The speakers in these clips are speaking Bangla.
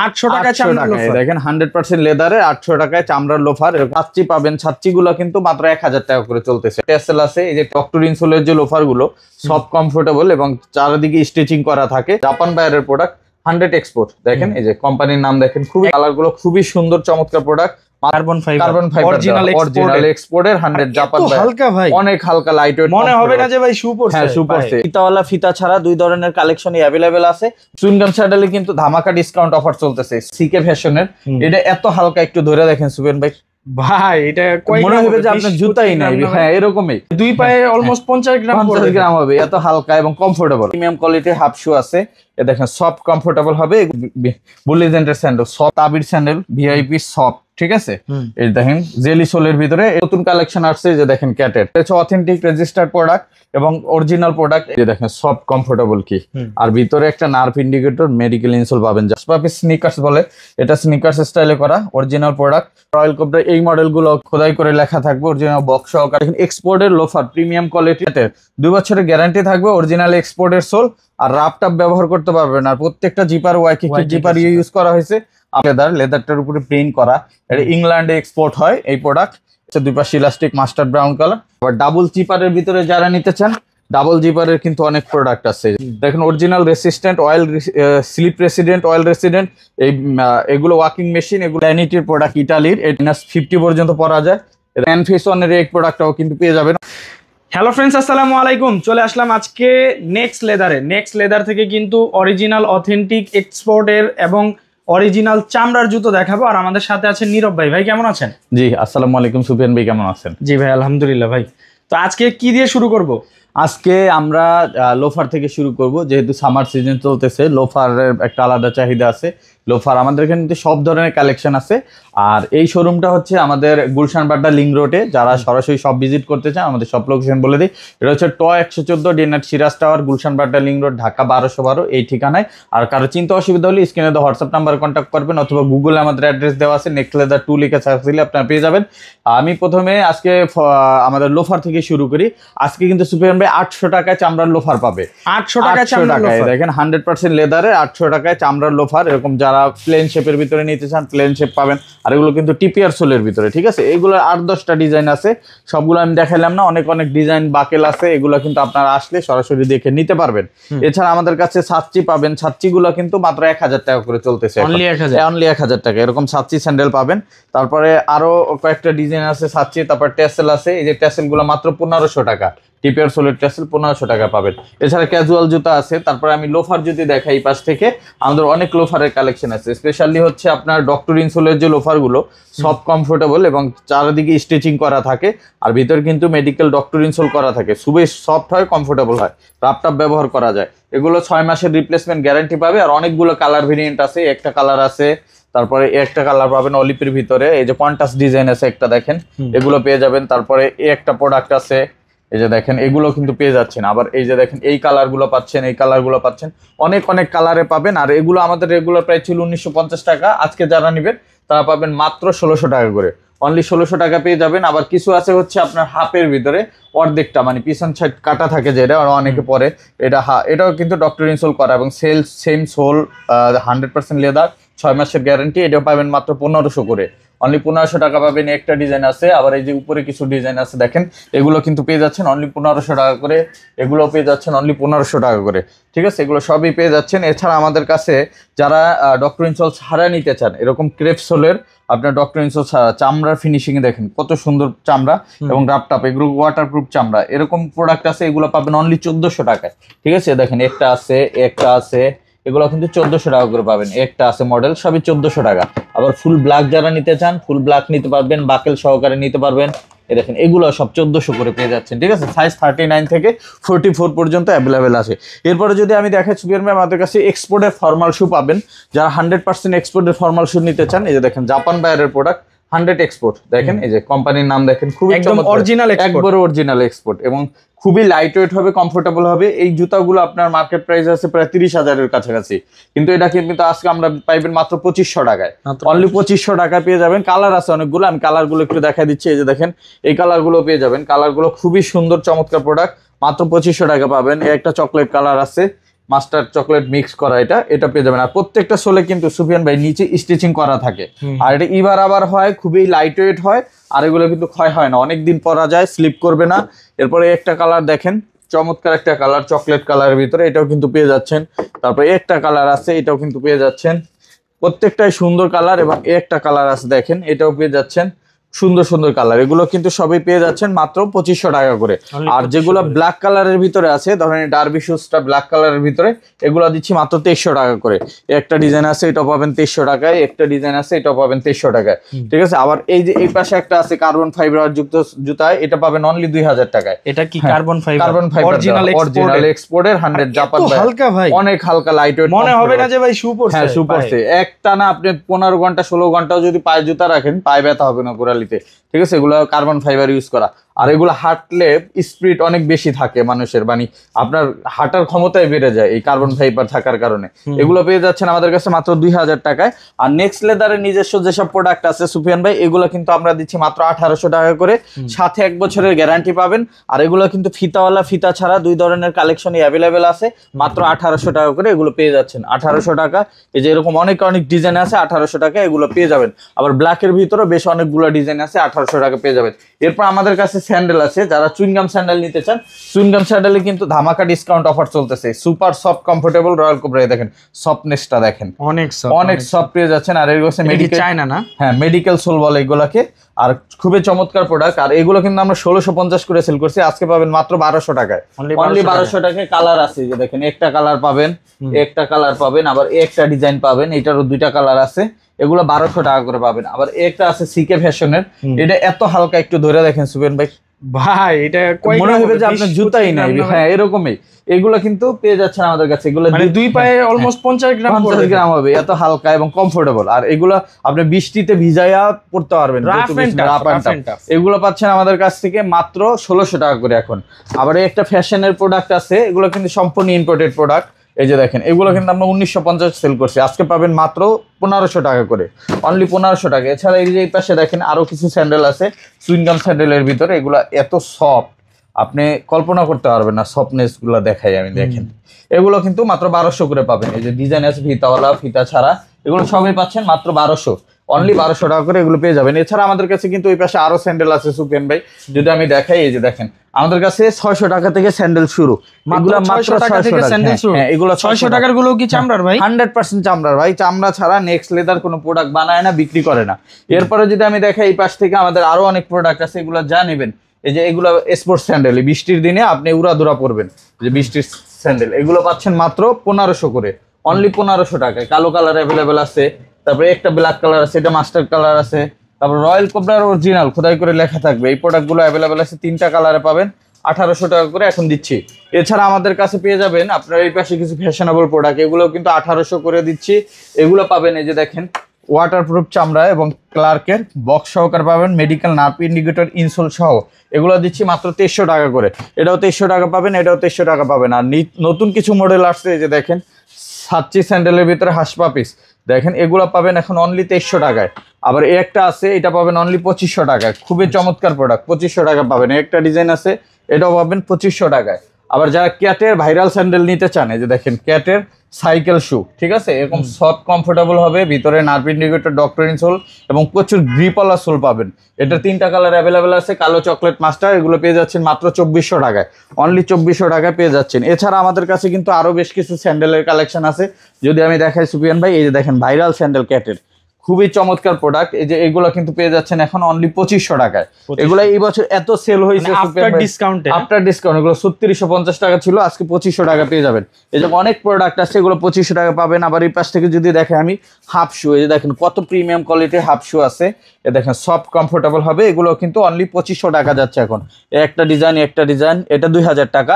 800 টাকায় চামড়ার লোফার দেখেন 100% লেদারে 800 টাকায় চামড়ার লোফার। ছাচ্চি পাবেন, ছাচ্চি গুলো কিন্তু মাত্র 1000 টাকা করে চলতেছে। টেসেল আছে, এই যে ডক্টর ইনসোলের যে লোফার গুলো সব কমফোর্টেবল এবং চারিদিকে স্টিচিং করা থাকে। জাপান বায়ারের প্রোডাক্ট, 100 এক্সপোর্ট। দেখেন এই যে কোম্পানির নাম দেখেন, খুবই কালার গুলো খুবই সুন্দর, চমৎকার প্রোডাক্ট। কার্বন ফাইবার অরিজিনাল এক্সপোর্টের 100 জাপান বায়ার। হালকা ভাই, অনেক হালকা লাইট ওয়েট, মনে হবে না যে ভাই শু পরছে। হ্যাঁ, শু পরছে। ফিতাওয়ালা ফিতা ছাড়া দুই ধরনের কালেকশনই अवेलेबल আছে। সুইংগাম স্যাডেলে কিন্তু ধামাকা ডিসকাউন্ট অফার চলতেছে সিকে ফ্যাশনের। এটা এত হালকা, একটু ধরে দেখেন সুবেন ভাই, ভাই এটা মনে হবে যে আপনার জুতাই নাই। হ্যাঁ, এরকমই দুই পায়ে অলমোস্ট 50 গ্রাম হবে। এত হালকা এবং কমফোর্টেবল, প্রিমিয়াম কোয়ালিটির হাফ শু আছে। এ দেখেন সফট কমফোর্টেবল হবে। বুলিজেন্টের স্যান্ডেল, সফট তাবির স্যান্ডেল, ভিআইপি সফট, ঠিক আছে। এই দেখেন জেলি সোলের ভিতরে নতুন কালেকশন আসছে, যে দেখেন ক্যাটের, এটা হচ্ছে অথেন্টিক রেজিস্টার্ড প্রোডাক্ট এবং অরিজিনাল প্রোডাক্ট। এই দেখেন সফট কমফোর্টেবল কি, আর ভিতরে একটা নার্ভ ইন্ডিকেটর, মেডিকেল ইনসোল পাবেন। জাস্ট স্নিকার্স বলে, এটা স্নিকার্স স্টাইলে করা অরিজিনাল প্রোডাক্ট। রয়্যাল কোবরা এই মডেলগুলো খোদাই করে লেখা থাকবে, অরিজিনাল বক্স সহকারে। দেখেন এক্সপোর্টের লোফার, প্রিমিয়াম কোয়ালিটির, 2 বছরের গ্যারান্টি থাকবে, অরিজিনাল এক্সপোর্টের সোল। আর রাফটাপ ব্যবহার করতে পারবেন। আর প্রত্যেকটা জিপার ওয়াইকি জিপার ইউজ করা হয়েছে। লেদারটার উপরে প্রিন্ট করা, এটা ইংল্যান্ডে এক্সপোর্ট হয় এই প্রোডাক্ট। দুই পাশে ইলাস্টিক, মাস্টার্ড ব্রাউন কালার। আবার ডাবল জিপারের ভিতরে যারা নিতে চান, ডাবল জিপারের কিন্তু অনেক প্রোডাক্ট আছে। দেখেন original resistant oil, slip resident, oil resident, এগুলো ওয়াকিং মেশিন, এগুলো ভ্যানিটির প্রোডাক্ট, ইটালির। -50 পর্যন্ত পরা যায়। এনফেসনের এই প্রোডাক্টটাও কিন্তু পেয়ে যাবেন। হ্যালো ফ্রেন্ডস, আসসালামু আলাইকুম। চলে আসলাম আজকে নেক্সট লেদারে। নেক্সট লেদার থেকে কিন্তু অরিজিনাল অথেন্টিক এক্সপোর্টের এবং অরিজিনাল চামড়ার জুতো দেখাবো। আর আমাদের সাথে আছেন নীরব ভাই। ভাই কেমন আছেন? জি আসসালামু আলাইকুম। সুফিয়ান ভাই কেমন আছেন? জি ভাই আলহামদুলিল্লাহ। ভাই তো আজকে কি দিয়ে শুরু করব? আজকে আমরা লোফার থেকে শুরু করব, যেহেতু সামার সিজন চলতেছে। লোফারের একটা আলাদা চাহিদা আছে। লোফার আমাদের এখানে সব ধরনের কালেকশন আছে। আর এই শোরুমটা হচ্ছে আমাদের গুলশান বাড্ডা লিংক রোডে। যারা সরাসরি সব ভিজিট করতে চান, আমাদের সব লোকেশন বলে দিই। এটা হচ্ছে 114 dinner Siraj tower, Gulshan Badda link road, Dhaka 1212 এই ঠিকানায়। আর কারো চিন্তা অসুবিধা হলে স্ক্রিনে দেওয়া হোয়াটসঅ্যাপ নাম্বারে কন্ট্যাক্ট করবেন, অথবা গুগলে আমাদের অ্যাড্রেস দেওয়া আছে, নেক্সট লেদার 2 লিখে সার্চ দিলে আপনারা পেয়ে যাবেন। আমি প্রথমে আজকে আমাদের লোফার থেকে শুরু করি। আজকে কিন্তু সুফিয়ান ভাই 800 টাকায় চামড়ার লোফার পাবে। 800 টাকায় চামড়ার লোফার, দেখেন 100% লেদারে 800 টাকায় চামড়ার লোফার। এরকম যারা প্লেন শেপের ভিতরে নিতে চান, প্লেন শেপ পাবেন। আর এগুলো কিন্তু টিপিআর সোলের ভিতরে, ঠিক আছে। এগুলোর 8-10টা ডিজাইন আছে, সবগুলো আমি দেখাইলাম না। অনেক অনেক ডিজাইন বাকেল আছে, এগুলো কিন্তু আপনারা আসলে সরাসরি দেখে নিতে পারবেন। এছাড়া আমাদের কাছে ছাচ্চি পাবেন, ছাচ্চি গুলো কিন্তু মাত্র 1000 টাকা করে চলতেছে, অনলি 1000 টাকা। এরকম ছাচ্চি স্যান্ডেল পাবেন। তারপরে আরো কয়েকটা ডিজাইন আছে ছাচ্চি। তারপর টেসেল আছে, এই যে টেসেল গুলো মাত্র 1500 টাকা। টিপিআর সোলের টেসেল 1500 টাকা পাবেন। এছাড়া ক্যাজুয়াল জুতা আছে। তারপরে আমি লোফার যদি দেখাই পাশ থেকে, আমাদের অনেক লোফারের কালেকশন আছে। স্পেশালি হচ্ছে আপনার ডক্টর ইনসোলের যে লোফার গুলো সব কমফোর্টেবল এবং চারিদিকে স্টিচিং করা থাকে। আর ভিতরে কিন্তু মেডিকেল ডক্টর ইনসোল করা থাকে, খুবই সফট হয়, কমফোর্টেবল হয়, রাফটাপ ব্যবহার করা যায়। এগুলো 6 মাসের রিপ্লেসমেন্ট গ্যারান্টি পাবে। আর অনেকগুলো কালার ভেরিয়েন্ট আছে, একটা কালার আছে, তারপরে একটা কালার পাবেন অলিপের ভিতরে। এই যে কন্ট্রাস্ট ডিজাইন আছে একটা, দেখেন এগুলো পেয়ে যাবেন। তারপরে একটা প্রোডাক্ট আছে, এই যে দেখেন এগুলো কিন্তু পেয়ে যাচ্ছেন। আবার এই যে দেখেন এই কালার গুলো পাচ্ছেন, এই কালার গুলো পাচ্ছেন, অনেক অনেক কালারে পাবেন। আর এগুলো আমাদের রেগুলার প্রাইস ছিল 1950 টাকা। আজকে যারা নেবেন তারা পাবেন মাত্র 1600 টাকা করে, অনলি 1600 টাকা পেয়ে যাবেন। আবার কিছু আছে হচ্ছে আপনার হাফের ভিতরে অর্ধেকটা, মানে পিছন সাইড কাটা থাকে যেটা, অনেকে পরে এটা এটাও কিন্তু ডক্টর ইনসোল করা এবং সেম সোল, 100% লেদার, 6 মাসের গ্যারান্টি। এটাও পাবেন মাত্র 1500 করে, অনলি 1500 টাকা পাবেন। একটা ডিজাইন আছে, আবার এই যে উপরে কিছু ডিজাইন আছে দেখেন, এগুলো কিন্তু পেয়ে যাচ্ছেন অনলি 1500 টাকা করে। এগুলো পেয়ে যাচ্ছেন অনলি 1500 টাকা করে, ঠিক আছে। এগুলো সবই পেয়ে যাচ্ছেন। এছাড়া আমাদের কাছে যারা ডক্টর ইনসোল ছাড়া নিতে চান, এরকম ক্রেপ সোলের আপনার ডক্টর ইনসোল ছাড়া চামড়ার ফিনিশিং এ দেখেন কত সুন্দর চামড়া এবং রাফটাপ, এগুলো ওয়াটারপ্রুফ চামড়া, এরকম প্রোডাক্ট আছে। এগুলো পাবেন অনলি 1400 টাকায়, ঠিক আছে। দেখেন একটা আছে, একটা আছে, এগুলো কিন্তু 1400 টাকা করে পাবেন। একটা আছে মডেল, সবই 1400 টাকা। আবার ফুল ব্ল্যাক যারা নিতে চান, ফুল ব্ল্যাক নিতে পারবেন, বাকেল সহকারে নিতে পারবেন। এই দেখেন এগুলো সব 1400 করে পেয়ে যাচ্ছেন, ঠিক আছে। সাইজ 39 থেকে 44 পর্যন্ত অ্যাভেলেবেল আছে। এরপরে যদি আমি দেখাই সুবিয়ার ম্যাম, আমাদের কাছে এক্সপোর্টের ফর্মাল শু পাবেন। যারা 100% এক্সপোর্টের ফর্মাল শু নিতে চান, এই যে দেখেন জাপান বায়ারের প্রোডাক্ট, 100 এক্সপোর্ট। দেখেন এই যে কোম্পানির নাম দেখেন, খুবই একদম অরিজিনাল, একবারে অরিজিনাল এক্সপোর্ট এবং খুবই লাইট ওয়েট হবে, কমফোর্টেবল হবে। এই জুতাগুলো আপনার মার্কেট প্রাইস আছে প্রায় 30,000-এর কাছাকাছি, কিন্তু এটা কিন্তু আজকে আমরা পাইবেন মাত্র 2500 টাকায়, অনলি 2500 টাকায় পেয়ে যাবেন। কালার আছে অনেকগুলো, আমি কালারগুলো একটু দেখাই দিচ্ছি। এই যে দেখেন এই কালারগুলো পেয়ে যাবেন, কালারগুলো খুবই সুন্দর চমৎকার প্রোডাক্ট, মাত্র 2500 টাকা পাবেন। একটা চকলেট কালার আছে, মাস্টার্ড চকলেট মিক্স করা, এটা পেয়ে যাবেন। আর প্রত্যেকটা সোলে কিন্তু সুফিয়ান ভাই নিচে স্টিচিং করা থাকে, আর এটা ইবার আবার হয়, খুবই লাইট ওয়েট হয়, আর এগুলো কিন্তু ক্ষয় হয় না, অনেকদিন পরা যায়, স্লিপ করবে না। এরপরে একটা কালার দেখেন, চমৎকার একটা কালার, চকলেট কালারের ভিতরে, এটাও কিন্তু পেয়ে যাচ্ছেন। তারপরে একটা কালার আছে, এটাও কিন্তু পেয়ে যাচ্ছেন। প্রত্যেকটাই সুন্দর কালার, এবং একটা কালার আছে দেখেন, এটাও পেয়ে যাচ্ছেন। সুন্দর সুন্দর কালার, এগুলো কিন্তু সবই পেয়ে যাচ্ছেন মাত্র 2500 টাকা করে। আর যেগুলো ব্ল্যাক কালারের ভিতরে আছে, ধরেন ডার্বি শুজটা ব্ল্যাক কালারের ভিতরে, এগুলো দিচ্ছি মাত্র 2300 টাকা করে। একটা ডিজাইন আছে, এটা পাবেন 2300 টাকায়, একটা ডিজাইন আছে, এটা পাবেন 2300 টাকায়, ঠিক আছে। আবার এই যে এই পাশে একটা আছে কার্বন ফাইবার যুক্ত জুতা, এটা পাবেন অনলি 2000 টাকায়। এটা কি carbon fibre? Carbon fibre original এক্সপোর্টের 100 জাপান, হালকা ভাই, অনেক হালকা, লাইট ওয়েট, মনে হবে না যে ভাই শু পরছে। হ্যাঁ, শু পরছে। একটা না আপনি 15 ঘন্টা 16 ঘন্টাও যদি পায়ে জুতা রাখেন, পায়ে ব্যথা হবে না গোড়ালিতে, ঠিক আছে। এগুলো কার্বন ফাইবার ইউজ করা, আর এগুলো হাঁটলে স্পিড অনেক বেশি থাকে মানুষের, মানে আপনার হাঁটার ক্ষমতায় বেড়ে যায় এই কার্বন ফাইবার থাকার কারণে। এগুলো পেয়ে যাচ্ছেন আমাদের কাছে মাত্র 2000 টাকায়। আর নেক্সট লেদারের নিজস্ব যেসব প্রোডাক্ট আছে সুফিয়ান ভাই, এগুলো কিন্তু আমরা দিচ্ছি মাত্র 1800 টাকা করে, সাথে 1 বছরের গ্যারান্টি পাবেন। আর এগুলো কিন্তু ফিতাওয়ালা, ফিতা ছাড়া 2 ধরনের কালেকশনই অ্যাভেলেবেল আছে, মাত্র 1800 টাকা করে এগুলো পেয়ে যাচ্ছেন। 1800 টাকা, এই যে এরকম অনেক অনেক ডিজাইন আছে, 1800 টাকা এগুলো পেয়ে যাবেন। আবার ব্ল্যাকের ভিতরে বেশ অনেকগুলো ডিজাইন আছে, 1800 টাকা পেয়ে যাবেন। এরপর আমাদের কাছে স্যান্ডেল আছে, যারা চুইংগাম স্যান্ডেল নিতে চান, চুইংগাম স্যান্ডেলে কিন্তু ধামাকা ডিসকাউন্ট অফার চলতেছে। Super soft comfortable royal cobra, দেখেন সফটনেসটা দেখেন, অনেক সফট পেয়ে যাচ্ছেন। আর এগুলো মেডিকেল চায়না না, হ্যাঁ মেডিকেল সোল বলে এগুলাকে, আর খুবই চমৎকার প্রোডাক্ট। আর এগুলো কিন্তু আমরা 1650 করে সেল করছি, আজকে পাবেন মাত্র 1200 টাকায়, অনলি 1200 টাকায়। কালার আছে, যে দেখেন একটা কালার পাবেন, একটা কালার পাবেন, আবার একটা ডিজাইন পাবেন, এটারও 2টা কালার আছে, এগুলো 1200 টাকা করে পাবেন। আবার একটা আছে সিকে ফ্যাশনের, এটা এত হালকা, একটু ধরে দেখেন সুবেন ভাই, ভাই এটা মনে হবে যে আপনার জুতাই নাই, হ্যাঁ এরকমই। এগুলো কিন্তু পেয়ে যাচ্ছেন আমাদের কাছে, এগুলো মানে 2 পায়ে অলমোস্ট 50 গ্রাম হবে, এত হালকা এবং কমফোর্টেবল। আর এগুলো আপনি বৃষ্টিতে ভিজাইয়া পড়তে পারবেন, এগুলো পাচ্ছেন আমাদের কাছ থেকে মাত্র 1600 টাকা করে এখন। আবার একটা ফ্যাশনের প্রোডাক্ট আছে, এগুলো কিন্তু সম্পূর্ণ ইম্পোর্টেড প্রোডাক্ট, এই যে দেখেন, এগুলো কিন্তু আমরা 1950 সেল করছি, আজকে পাবেন মাত্র 1500 টাকা করে, অনলি 1500 টাকা। এছাড়া এই যে এই পাশে দেখেন আরো কিছু স্যান্ডেল আছে, সুইংগাম স্যান্ডেলের ভিতরে, এগুলো এত সফট আপনি কল্পনা করতে পারবেন না, সফটনেস গুলো দেখাই আমি, দেখেন এগুলো কিন্তু মাত্র 1200 করে পাবেন। এই যে ডিজাইন আছে ফিতাওয়ালা, ফিতা ছাড়া, এগুলো সবই পাচ্ছেন মাত্র 1200, অনলি 1200 টাকা করে এগুলো পেয়ে যাবেন। এছাড়া আমাদের কাছে কিন্তু ওই পাশে আরো স্যান্ডেল আছে সুফিয়ান ভাই, যদি আমি দেখাই, এই যে দেখেন আমাদের কাছে 600 টাকা থেকে স্যান্ডেল শুরু, এগুলো মাত্র 600 টাকা থেকে স্যান্ডেল শুরু। হ্যাঁ, এগুলো 600 টাকার গুলো কি চামড়ার ভাই? 100% চামড়ার ভাই, চামড়া ছাড়া নেক্সট লেদার কোনো প্রোডাক্ট বানায় না, বিক্রি করে না। এরপরে যদি আমি দেখাই এই পাশ থেকে আমাদের আরো অনেক প্রোডাক্ট আছে, এগুলো যা নেবেন, এই যে এগুলো স্পোর্টস স্যান্ডেল, বৃষ্টির দিনে আপনি উড়াদুরা পরবেন, যে বৃষ্টির স্যান্ডেল, এগুলো পাচ্ছেন মাত্র 1500 করে, অনলি 1500 টাকায়। কালো কালার অ্যাভেলেবেল আছে, তারপরে একটা ব্ল্যাক কালার আছে, এটা মাস্টার কালার আছে, তারপর রয়্যাল কোবরার অরিজিনাল খোদাই করে লেখা থাকবে, এই প্রোডাক্টগুলো অ্যাভেলেবেল আছে, 3টা কালারে পাবেন, 1800 টাকা করে এখন দিচ্ছি। এছাড়া আমাদের কাছে পেয়ে যাবেন আপনার এই পাশে কিছু ফ্যাশনেবল প্রোডাক্ট, এগুলো কিন্তু 1800 করে দিচ্ছি। এগুলো পাবেন, এই যে দেখেন ওয়াটারপ্রুফ চামড়া এবং ক্লার্কের বক্স সহকার পাবেন, মেডিকেল নার্ভ ইন্ডিকেটর ইনসোল সহ, এগুলো দিচ্ছি মাত্র 2300 টাকা করে, এটাও 2300 টাকা পাবেন, এটাও 2300 টাকা পাবেন। আর নতুন কিছু মডেল আসছে, এই যে দেখেন সাচ্চি স্যান্ডেলের ভিতরে হাসপা পিস, দেখেন এগুলো পাবেন এখন অনলি 2300 টাকায়। আবার এই একটা আছে, এটা পাবেন অনলি 2500 টাকায়, খুবই চমৎকার প্রোডাক্ট, 2500 টাকা পাবেন। একটা ডিজাইন আছে, এটাও পাবেন 2500 টাকায়। আবার যারা ক্যাটের ভাইরাল স্যান্ডেল নিতে চান, এই যে দেখেন ক্যাটের সাইকেল শু, ঠিক আছে, এরকম সফট কমফোর্টেবল হবে, ভিতরে নার্ভ ইন্ডিকেটর ডক্টর ইনসোল এবং প্রচুর গ্রিপওয়ালা সোল পাবেন। এটা 3টা কালার অ্যাভেলেবেল আছে, কালো, চকলেট, মাস্টার, এগুলো পেয়ে যাচ্ছেন মাত্র 2400 টাকায়, অনলি 2400 টাকায় পেয়ে যাচ্ছেন। এছাড়া আমাদের কাছে কিন্তু আরো বেশ কিছু স্যান্ডেলের কালেকশন আছে, যদি আমি দেখাই সুফিয়ান ভাই, এই যে দেখেন ভাইরাল স্যান্ডেল ক্যাটের, খুবই চমৎকার প্রোডাক্ট, এই যে এগুলো কিন্তু পেয়ে যাচ্ছেন এখন অনলি 2500 টাকায়। এগুলো এই বছর এত সেল হয়েছে আফটার ডিসকাউন্ট, এগুলো 3650 টাকা ছিল, আজকে 2500 টাকা পেয়ে যাবেন। এই যে অনেক প্রোডাক্ট আছে, এগুলো 2500 টাকা পাবেন। আবার এই পাশ থেকে যদি দেখেন আমি হাফ শু, এই যে দেখেন কত প্রিমিয়াম কোয়ালিটির হাফ শু আছে, এ দেখেন সফট কমফোর্টেবল হবে, এগুলো কিন্তু অনলি 2500 টাকা যাচ্ছে এখন। একটা ডিজাইন, এটা 2000 টাকা,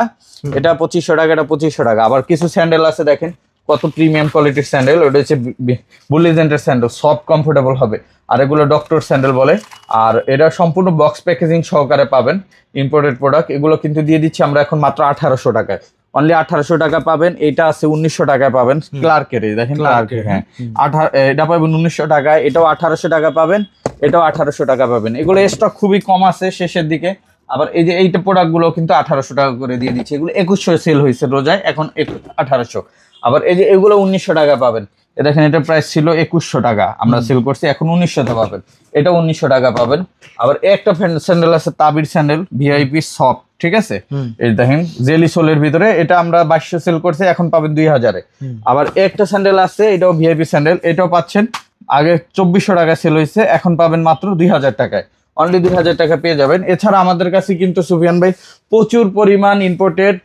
এটা 2500 টাকা, এটা 2500 টাকা। আবার কিছু স্যান্ডেল আছে, দেখেন কত প্রিমিয়াম কোয়ালিটির স্যান্ডেল, ওটা হচ্ছে বুলিজেন্টের স্যান্ডেল, সফট কমফোর্টেবল হবে। আর এগুলো ডক্টর স্যান্ডেল বলে, আর এটা সম্পূর্ণ বক্স প্যাকেজিং সহকারে পাবেন, ইম্পোর্টেড প্রোডাক্ট। এগুলো কিন্তু দিয়ে দিচ্ছি আমরা এখন মাত্র 1800 টাকায়, অনলি 1800 টাকা পাবেন। এটা আছে 1900 টাকায় পাবেন, ক্লার্কের, দেখেন ক্লার্কের, হ্যাঁ এটা পাবেন 1900 টাকায়, এটাও 1800 টাকা পাবেন, এটাও 1800 টাকা পাবেন। এগুলো স্টক খুবই কম আছে শেষের দিকে, আবার এই যে এইটা প্রোডাক্ট গুলো কিন্তু 1800 টাকা করে দিয়ে দিচ্ছে, এগুলো 2100 সেল হয়েছে রোজায়, এখন 1800। আবার এই যে এগুলো 1900 টাকা পাবেন, এ দেখেন এটা প্রাইস ছিল 2100 টাকা, আমরা সেল করছি এখন 1900 তে পাবেন, এটা 1900 টাকা পাবেন। আবার একটা স্যান্ডেল আছে তাবির স্যান্ডেল ভিআইপি সফট, ঠিক আছে, এই দেখেন জেলি সোলের ভিতরে, এটা আমরা 2200 সেল করছি, এখন পাবেন 2000-এ। আবার একটা স্যান্ডেল আছে, এটাও ভিআইপি স্যান্ডেল, এটাও পাচ্ছেন আগে 2400 টাকা সেল হয়েছে, এখন পাবেন মাত্র 2000 টাকায়, অনলি 2000 টাকা পেয়ে যাবেন। এছাড়া আমাদের কাছে কিন্তু সুফিয়ান ভাই প্রচুর পরিমাণ ইম্পোর্টেড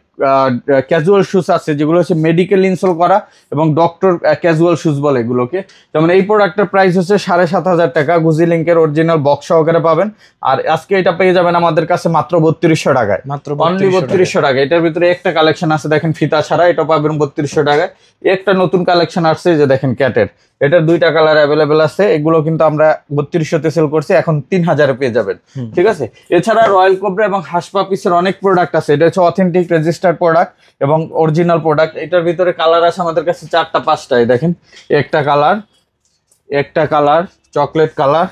ক্যাজুয়াল শুজ আছে, যেগুলো হচ্ছে মেডিকেল ইনসোল করা এবং ডক্টর ক্যাজুয়াল শুজ বলে এগুলোকে। যেমন এই প্রোডাক্টের প্রাইস হচ্ছে 7500 টাকা, গুজি লিঙ্কের অরিজিনাল বক্স সহকারে পাবেন। আর আজকে এটা পেয়ে যাবেন আমাদের কাছে মাত্র 3200 টাকায়, মাত্র অনলি 3200 টাকা। এটার ভিতরে একটা কালেকশন আছে দেখেন ফিতা ছাড়া, এটা পাবেন 3200 টাকায়। একটা নতুন কালেকশন আসছে যে দেখেন ক্যাটের, এটার 2টা কালার অ্যাভেলেবেল আছে, এগুলো কিন্তু আমরা 3200-তে সেল করছি, এখন 3000-এ পেয়ে যাবেন, ঠিক আছে। এছাড়া রয়্যাল কোবরা এবং হাসপাপিসের অনেক প্রোডাক্ট আছে, এটা হচ্ছে অথেন্টিক রেজিস্টার্ড প্রোডাক্ট এবং অরিজিনাল প্রোডাক্ট। এটার ভিতরে কালার আছে আমাদের কাছে 4টা 5টাই, দেখেন একটা কালার চকলেট কালার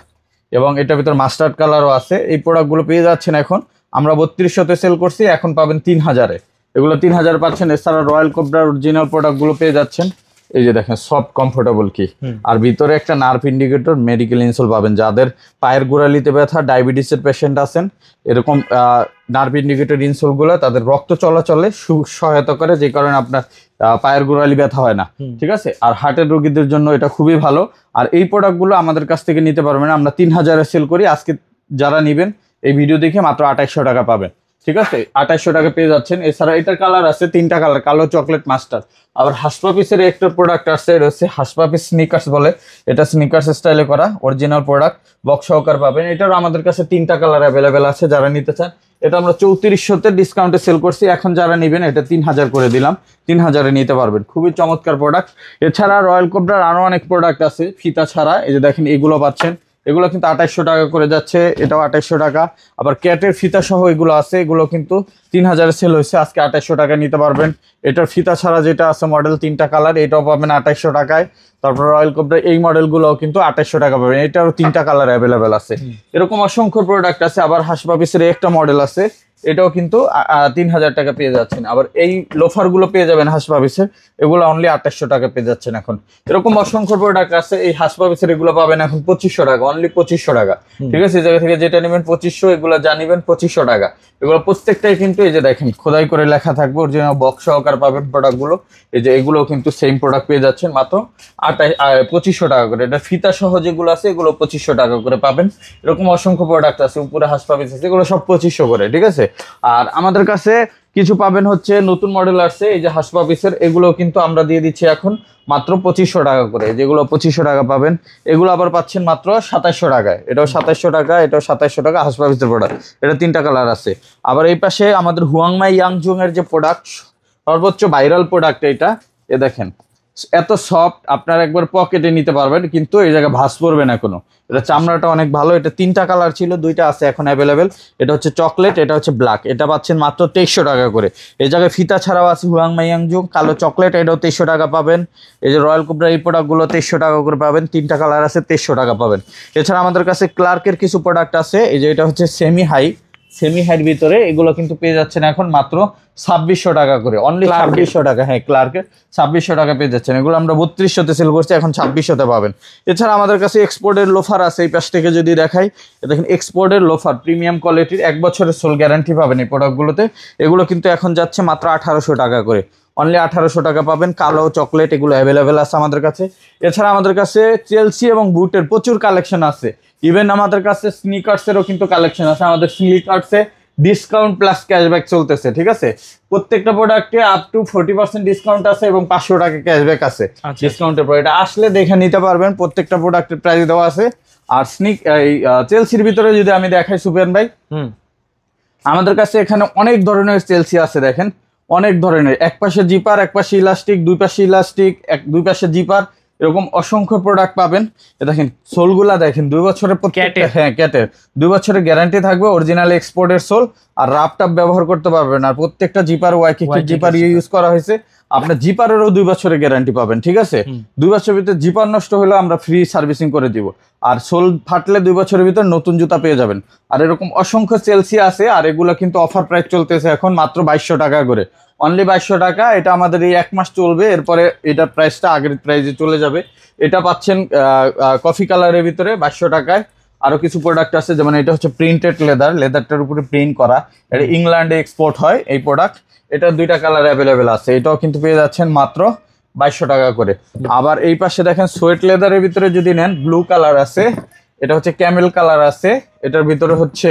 এবং এটার ভিতরে মাস্টার্ড কালারও আছে। এই প্রোডাক্টগুলো পেয়ে যাচ্ছেন এখন, আমরা 3200-তে সেল করছি, এখন পাবেন 3000-এ, এগুলো 3000 পাচ্ছেন। এছাড়া রয়্যাল কোবরার অরিজিনাল প্রোডাক্টগুলো পেয়ে যাচ্ছেন, এই যে দেখেন সফট কমফোর্টেবল কি, আর ভিতরে একটা নার্ভ ইন্ডিকেটর মেডিকেল ইনসোল পাবেন। যাদের পায়ের গোড়ালিতে ব্যথা, ডায়াবেটিসের পেশেন্ট আছেন, এরকম নার্ভ ইন্ডিকেটর ইনসোল গুলো তাদের রক্ত চলাচলে সহায়তা করে, যে কারণে আপনার পায়ের গোড়ালি ব্যথা হয় না, ঠিক আছে। আর হার্টের রোগীদের জন্য এটা খুবই ভালো। আর এই প্রোডাক্টগুলো আমাদের কাছ থেকে নিতে পারবেন, আমরা 3000-এ সেল করি, আজকে যারা নিবেন এই ভিডিও দেখে মাত্র 2800 টাকা পাবেন, ঠিক আছে, 2800 টাকা পেয়ে যাচ্ছেন। এছাড়া এটার কালার আছে 3টা কালার, কালো, চকলেট, মাস্টার্ড। আবার হাসপাপিসের একটা প্রোডাক্ট আসছে, এটা হচ্ছে হাসপাপিস স্নিকার্স বলে, এটা স্নিকার্স স্টাইলে করা অরিজিনাল প্রোডাক্ট, বক্স সহকার পাবেন। এটারও আমাদের কাছে 3টা কালার অ্যাভেলেবেল আছে, যারা নিতে চান। এটা আমরা 3400-তে ডিসকাউন্টে সেল করছি, এখন যারা নেবেন এটা 3000 করে দিলাম, 3000-এ নিতে পারবেন, খুবই চমৎকার প্রোডাক্ট। এছাড়া রয়্যাল কোবরার আরো অনেক প্রোডাক্ট আছে ফিতা ছাড়া, এই যে দেখেন এগুলো পাচ্ছেন, এগুলো কিন্তু 2800 টাকা করে যাচ্ছে, এটাও 2800 টাকা। আবার ক্যাটের ফিতা সহ এগুলো আছে, এগুলো কিন্তু 3000-এ সেল হয়েছে, আজকে 2800 টাকা নিতে পারবেন। এটার ফিতা ছাড়া যেটা আছে মডেল 3টা কালার, এটাও পাবেন 2800 টাকায়। তারপর রয়্যাল কোবরা এই মডেলগুলোও কিন্তু 2800 টাকা পাবেন, এটারও 3টা কালার অ্যাভেলেবেল আছে। এরকম অসংখ্য প্রোডাক্ট আছে। আবার হাসপাপিসের একটা মডেল আছে, এটাও কিন্তু 3000 টাকা পেয়ে যাচ্ছেন। আবার এই লোফার গুলো পেয়ে যাবেন হাসপাপিসের, এগুলো অনলি 2800 টাকা পেয়ে যাচ্ছেন এখন। এরকম অসংখ্য প্রোডাক্ট আছে। এই হাসপাপিসের এগুলো পাবেন এখন 2500 টাকা, অনলি 2500 টাকা, ঠিক আছে। এই জায়গা থেকে যেটা নেবেন 2500, এগুলো যা নেবেন 2500 টাকা। এগুলো প্রত্যেকটাই কিন্তু এই যে দেখেন খোদাই করে লেখা থাকবে, অরিজিনাল বক্স সহকার পাবেন প্রোডাক্টগুলো। এই যে এগুলো কিন্তু সেম প্রোডাক্ট পেয়ে যাচ্ছেন মাত্র 2500 টাকা করে। এটা ফিতা সহ যেগুলো আছে এগুলো 2500 টাকা করে পাবেন। এরকম অসংখ্য প্রোডাক্ট আছে, উপরে হাসপাপিস আছে, এগুলো সব 2500 করে, ঠিক আছে। আর আমাদের কাছে কিছু পাবেন হচ্ছে নতুন মডেল আসছে, এই যে হাসপাপিসের, এগুলো কিন্তু আমরা দিয়ে দিচ্ছি এখন মাত্র 2500 টাকা করে, যেগুলো 2500 টাকা পাবেন। এগুলো আবার পাচ্ছেন মাত্র 2700 টাকায়, এটাও 2700 টাকা, এটাও 2700 টাকা হাসপাপিসের প্রোডাক্ট। এটা 3টা কালার আছে। আবার এই পাশে আমাদের হুয়াংমাই ইয়াংজুং এর যে প্রোডাক্ট, সর্বোচ্চ ভাইরাল প্রোডাক্ট এটা, এ দেখেন এত সফট, আপনার একবার পকেটে নিতে পারবেন, কিন্তু এই জায়গায় ভাঁজ পড়বে না কোনো। এটা চামড়াটা অনেক ভালো। এটা 3টা কালার ছিল, 2টা আছে এখন অ্যাভেলেবেল। এটা হচ্ছে চকলেট, এটা হচ্ছে ব্ল্যাক। এটা পাচ্ছেন মাত্র 2300 টাকা করে। এই জায়গায় ফিতা ছাড়াও আছে হুয়াংমাই ইয়াংজুং কালো চকলেট, এটাও 2300 টাকা পাবেন। এই যে রয়্যাল কোবরা এই প্রোডাক্টগুলো 2300 টাকা করে পাবেন, 3টা কালার আছে, 2300 টাকা পাবেন। এছাড়া আমাদের কাছে ক্লার্কের কিছু প্রোডাক্ট আছে, এই যে এটা হচ্ছে সেমি হাইট ভিতরে, এগুলো কিন্তু পেয়ে যাচ্ছেন এখন মাত্র 2600 টাকা করে, অনলি 2600 টাকা। হ্যাঁ, ক্লার্কের 2600 টাকা পেয়ে যাচ্ছেন। এগুলো আমরা 3200-তে সেল করছি, এখন 2600-তে পাবেন। এছাড়া আমাদের কাছে এক্সপোর্টের লোফার আছে, এই পাশ থেকে যদি দেখাই, দেখেন এক্সপোর্টের লোফার প্রিমিয়াম কোয়ালিটির 1 বছরের সোল গ্যারান্টি পাবেন এই প্রোডাক্টগুলোতে। এগুলো কিন্তু এখন যাচ্ছে মাত্র 1800 টাকা করে, অনলি 1800 টাকা পাবেন। কালো চকলেট এগুলো অ্যাভেলেবেল আছে আমাদের কাছে। এছাড়া আমাদের কাছে চেলসি এবং বুটের প্রচুর কালেকশন আছে। ইভেন আমাদের কাছে স্নিকার্সেরও কিন্তু কালেকশন আছে। আমাদের স্নিকার্সে ডিসকাউন্ট প্লাস ক্যাশব্যাক চলতেছে, ঠিক আছে। প্রত্যেকটা প্রোডাক্টে আপ টু 40% ডিসকাউন্ট আছে এবং 500 টাকা ক্যাশব্যাক আছে ডিসকাউন্টের পর। এটা আসলে দেখে নিতে পারবেন, প্রত্যেকটা প্রোডাক্টের প্রাইস দেওয়া আছে। আর চেলসির ভিতরে যদি আমি দেখাই সুফিয়ান ভাই, আমাদের কাছে এখানে অনেক ধরনের চেলসি আছে, দেখেন অনেক ধরনের, এক পাশে জিপার, এক পাশে ইলাস্টিক, দুই পাশে ইলাস্টিক, দুই পাশে জিপার, এরকম অসংখ্য প্রোডাক্ট পাবেন। দেখেন সোলগুলা দেখেন 2 বছরের ক্যাটের 2 বছরের গ্যারান্টি থাকবে, অরিজিনাল এক্সপোর্টের সোল। আর রাপ টাপ ব্যবহার করতে পারবেন। আর প্রত্যেকটা জিপার ওয়াইকি জিপার ইউজ করা হয়েছে। আপনার জিপারেরও 2 বছরের গ্যারান্টি পাবেন, ঠিক আছে? 2 বছরের ভিতরে জিপার নষ্ট হলে আমরা ফ্রি সার্ভিসিং করে দিব, আর সোল ফাটলে 2 বছরের ভিতর নতুন জুতা পেয়ে যাবেন। আর এরকম অসংখ্য চেলসি আছে, আর এগুলো কিন্তু অফার প্রাইস চলতেছে এখন মাত্র 2200 টাকা করে, অনলি 2200 টাকা। এটা আমাদের এই 1 মাস চলবে, এরপরে এটার প্রাইসটা আগের প্রাইসে চলে যাবে। এটা পাচ্ছেন কফি কালারের ভিতরে 2200 টাকায়। আরো কিছু প্রোডাক্ট আছে, যেমন এটা হচ্ছে প্রিন্টেড লেদারটার উপরে প্রিন্ট করা, এটা ইংল্যান্ডে এক্সপোর্ট হয় এই প্রোডাক্ট। এটা 2টা কালার অ্যাভেলেবেল আছে, এটাও কিন্তু পেয়ে যাচ্ছেন মাত্র 2200 টাকা করে। আবার এই পাশে দেখেন সোয়েট লেদারের ভিতরে যদি নেন, ব্লু কালার আছে, এটা হচ্ছে ক্যামেল কালার আছে, এটার ভিতরে হচ্ছে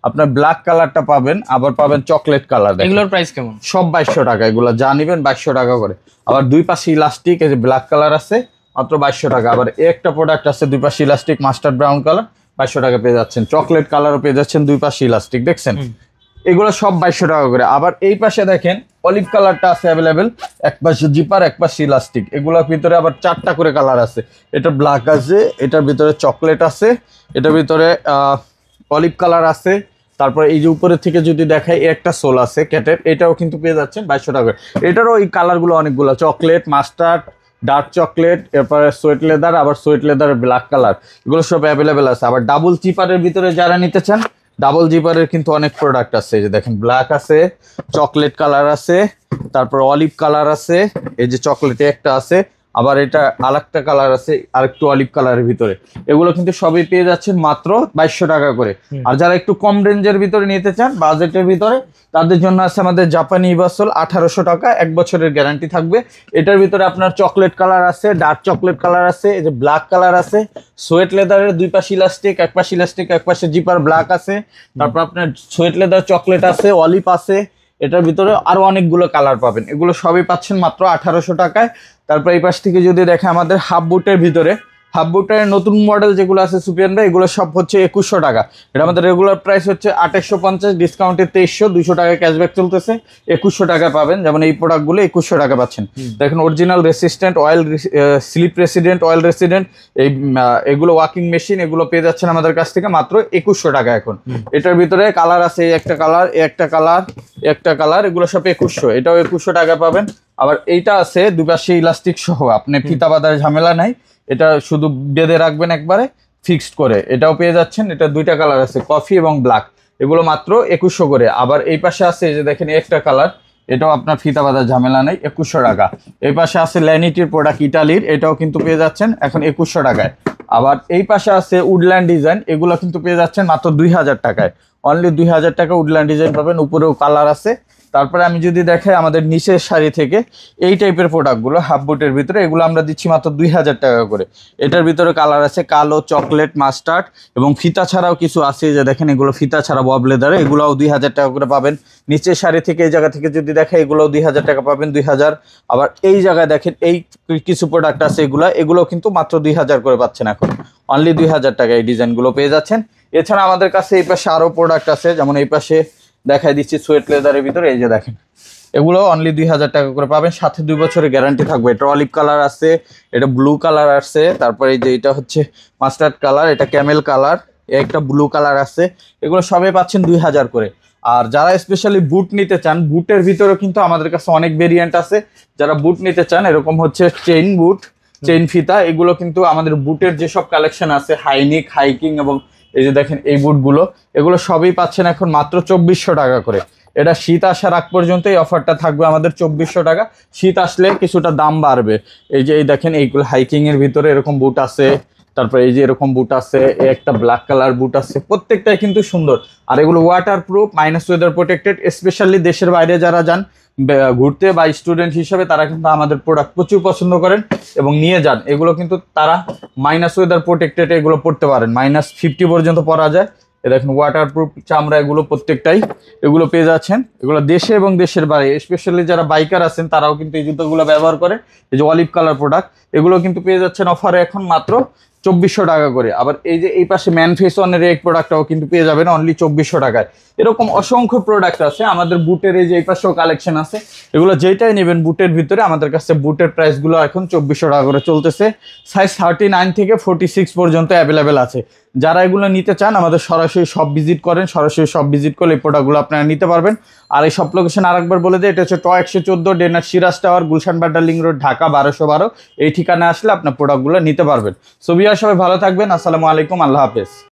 আপনার ব্ল্যাক কালারটা পাবেন, আবার পাবেন চকলেট কালার। এগুলোর প্রাইস কেমন? সব 2200 টাকা, এগুলো যা নিবেন 2200 টাকা করে। আবার দুই পাশে ইলাস্টিক, এই যে ব্ল্যাক কালার আছে মাত্র 2200 টাকা। আবার একটা প্রোডাক্ট আছে দুই পাশে ইলাস্টিক মাস্টার্ড ব্রাউন কালার, 2200 টাকা পেয়ে যাচ্ছেন। চকলেট কালারও পেয়ে যাচ্ছেন, দুই পাশে ইলাস্টিক, দেখছেন? এগুলো সব 2200 টাকা করে। আবার এই পাশে দেখেন অলিভ কালারটা আছে অ্যাভেলেবেল, এক পাশে জিপার এক পাশে ইলাস্টিক। এগুলোর ভিতরে আবার 4টা করে কালার আছে, এটা ব্ল্যাক আছে, এটার ভিতরে চকলেট আছে, এটার ভিতরে অলিভ কালার আছে। তারপরে এই যে উপরের থেকে যদি দেখাই, একটা সোল আছে ক্যাটের, এটাও কিন্তু পেয়ে যাচ্ছেন 2200 টাকা করে। এটারও এই কালারগুলো অনেকগুলো, চকলেট, মাস্টার্ড, ডার্ক চকলেট, এরপরে সোয়েট লেদার, আবার সোয়েট লেদারের ব্ল্যাক কালার, এগুলো সব অ্যাভেলেবেল আছে। আবার ডাবল জিপারের ভিতরে যারা নিতে চান, ডাবল জিপারের কিন্তু অনেক প্রোডাক্ট আছে, এই যে দেখেন ব্ল্যাক আছে, চকলেট কালার আছে, তারপর অলিভ কালার আছে, এই যে চকলেটে একটা আছে, আবার এটা আরেকটা কালার আছে আরেকটু অলিভ কালারের ভিতরে। এগুলো কিন্তু সবই পেয়ে যাচ্ছেন মাত্র 2200 টাকা করে। আর যারা একটু কম রেঞ্জের ভিতরে নিতে চান, বাজেটের ভিতরে, তাদের জন্য আছে আমাদের জাপানি ইভাসোল, 1800 টাকা, 1 বছরের গ্যারান্টি থাকবে। এটার ভিতরে আপনার চকলেট কালার আছে, ডার্ক চকলেট কালার আছে, এই যে ব্ল্যাক কালার আছে, সোয়েট লেদারের দুই পাশে ইলাস্টিক, এক পাশে ইলাস্টিক এক পাশে জিপার ব্ল্যাক আছে, তারপর আপনার সোয়েট লেদার চকলেট আছে, অলিভ আছে, এটার ভিতরে আরো অনেকগুলো কালার পাবেন। এগুলো সবই পাচ্ছেন মাত্র 1800 টাকায়। তারপর এই পাশ থেকে যদি দেখে, আমাদের হাফ বুটের ভিতরে, হাফ বুটের নতুন মডেল যেগুলো আছে সুপিয়ান ভাই, এগুলো সব হচ্ছে 2100 টাকা। এটা আমাদের রেগুলার প্রাইস হচ্ছে 2850, ডিসকাউন্টে 2300, 200 টাকা ক্যাশব্যাক চলতেছে, 2100 টাকা পাবেন। যেমন এই প্রোডাক্টগুলো 2100 টাকা পাচ্ছেন। দেখেন original resistant oil, slip resident, oil resident, এগুলো ওয়াকিং মেশিন, এগুলো পেয়ে যাচ্ছেন আমাদের কাছ থেকে মাত্র 2100 টাকা এখন। এটার ভিতরে কালার আছে, একটা কালার, একটা কালার, একটা কালার, এগুলো সব 2100, এটাও 2100 টাকা পাবেন। আবার এইটা আছে দুপাশে ইলাস্টিক সহ, আপনি ফিতা বাঁধার ঝামেলা নাই, এটা শুধু বেঁধে রাখবেন একবারে ফিক্সড করে, এটাও পেয়ে যাচ্ছেন। এটা 2টা কালার আছে, কফি এবং ব্ল্যাক, এগুলো মাত্র 2100 করে। আবার এই পাশে আছে, এই যে দেখেন একটা কালার, এটাও আপনার ফিতা বাঁধার ঝামেলা নেই, 2100 টাকা। এই পাশে আছে ল্যানিটির প্রোডাক্ট ইটালির, এটাও কিন্তু পেয়ে যাচ্ছেন এখন 2100 টাকায়। আবার এই পাশে আছে উডল্যান্ড ডিজাইন, এগুলো কিন্তু পেয়ে যাচ্ছেন মাত্র 2000 টাকায়, অনলি 2000 টাকা উডল্যান্ড ডিজাইন পাবেন, উপরেও কালার আছে। তারপরে আমি যদি দেখাই আমাদের নিচের শাড়ি থেকে এই টাইপের প্রোডাক্টগুলো হাফ বুটের ভিতরে, এগুলো আমরা দিচ্ছি মাত্র 2000 টাকা করে। এটার ভিতরে কালার আছে কালো, চকলেট, মাস্টার্ড, এবং ফিতা ছাড়াও কিছু আছে, যে দেখেন এগুলো ফিতা ছাড়া বব লেদারে, এগুলোও 2000 টাকা করে পাবেন। নিচের শাড়ি থেকে এই জায়গা থেকে যদি দেখাই, এগুলোও 2000 টাকা পাবেন, 2000। আবার এই জায়গায় দেখেন এই কিছু প্রোডাক্ট আছে, এগুলো কিন্তু মাত্র 2000 করে পাচ্ছেন এখন, অনলি 2000 টাকা এই ডিজাইনগুলো পেয়ে যাচ্ছেন। এছাড়া আমাদের কাছে এই পাশে আরো প্রোডাক্ট আছে, যেমন এই পাশে দেখাই দিচ্ছি সোয়েট লেদারের ভিতরে, এই যে দেখেন এগুলো অনলি 2000 টাকা করে পাবেন, সাথে 2 বছরের গ্যারান্টি থাকবে। এটা অলিভ কালার আছে, এটা ব্লু কালার আছে, তারপরে এই যে এটা হচ্ছে মাস্টার্ড কালার, এটা ক্যামেল কালার, একটা ব্লু কালার আছে, এগুলো সবই পাচ্ছেন 2000 করে। আর যারা স্পেশালি বুট নিতে চান, বুটের ভিতরে কিন্তু আমাদের কাছে অনেক ভেরিয়েন্ট আছে। যারা বুট নিতে চান, এরকম হচ্ছে চেইন বুট, চেইন ফিতা, এগুলো কিন্তু আমাদের বুটের যেসব কালেকশন আছে, হাইনিক, হাইকিং, এবং এই যে দেখেন এই বুটগুলো, এগুলো সবই পাচ্ছেন এখন মাত্র 2400 টাকা করে। এটা শীত আসার আগ পর্যন্ত এই অফারটা থাকবে আমাদের 2400 টাকা। শীত আসলে কিছুটা দাম বাড়বে। এই যে এই দেখেন এইগুলো হাইকিং এর ভিতরে এরকম বুট আছে, তারপরে এই যে এরকম বুট আছে, একটা ব্ল্যাক কালার বুট আছে, প্রত্যেকটাই কিন্তু সুন্দর। আর এগুলো water proof, minus weather protected. Specially দেশের বাইরে যারা যান ঘুরতে বা স্টুডেন্ট হিসেবে, তারা কিন্তু আমাদের প্রোডাক্ট প্রচুর পছন্দ করেন এবং নিয়ে যান। এগুলো কিন্তু তারা মাইনাস ওয়েদার প্রোটেক্টেড, এগুলো পড়তে পারেন, -50 পর্যন্ত পরা যায়। এ দেখেন ওয়াটার প্রুফ চামড়া, এগুলো প্রত্যেকটাই, এগুলো পেয়ে যাচ্ছেন। এগুলো দেশে এবং দেশের বাইরে, স্পেশালি যারা বাইকার আছেন তারাও কিন্তু এই জুতোগুলো ব্যবহার করে। এই যে অলিভ কালার প্রোডাক্ট, এগুলো কিন্তু পেয়ে যাচ্ছেন অফারে এখন মাত্র 2400 টাকা করে। আবার এই যে এই পাশে ম্যানফেসনের এই প্রোডাক্টটাও কিন্তু পেয়ে যাবেন অনলি 2400 টাকায়। এরকম অসংখ্য প্রোডাক্ট আছে আমাদের। বুটের এই যে এই পাশেও কালেকশন আছে, এগুলো যেটাই নেবেন বুটের ভিতরে আমাদের কাছে বুটের প্রাইসগুলো এখন 2400 টাকা করে চলতেছে। সাইজ 39 থেকে 46 পর্যন্ত অ্যাভেলেবেল আছে। যারা এগুলো নিতে চান আমাদের সরাসরি শপ ভিজিট করেন, সরাসরি শপ ভিজিট করলে এই প্রোডাক্টগুলো আপনারা নিতে পারবেন। আর এই শপ লোকেশন আরেকবার বলে দেয়, এটা হচ্ছে ট 114 ডেনার Siraj tower, Gulshan Badda link road, Dhaka 1212। এই ঠিকানা আসলে আপনার প্রোডাক্টগুলো নিতে পারবেন। সো ভিউয়ার সবাই ভালো থাকবেন, আসসালামু আলাইকুম, আল্লাহ হাফেজ।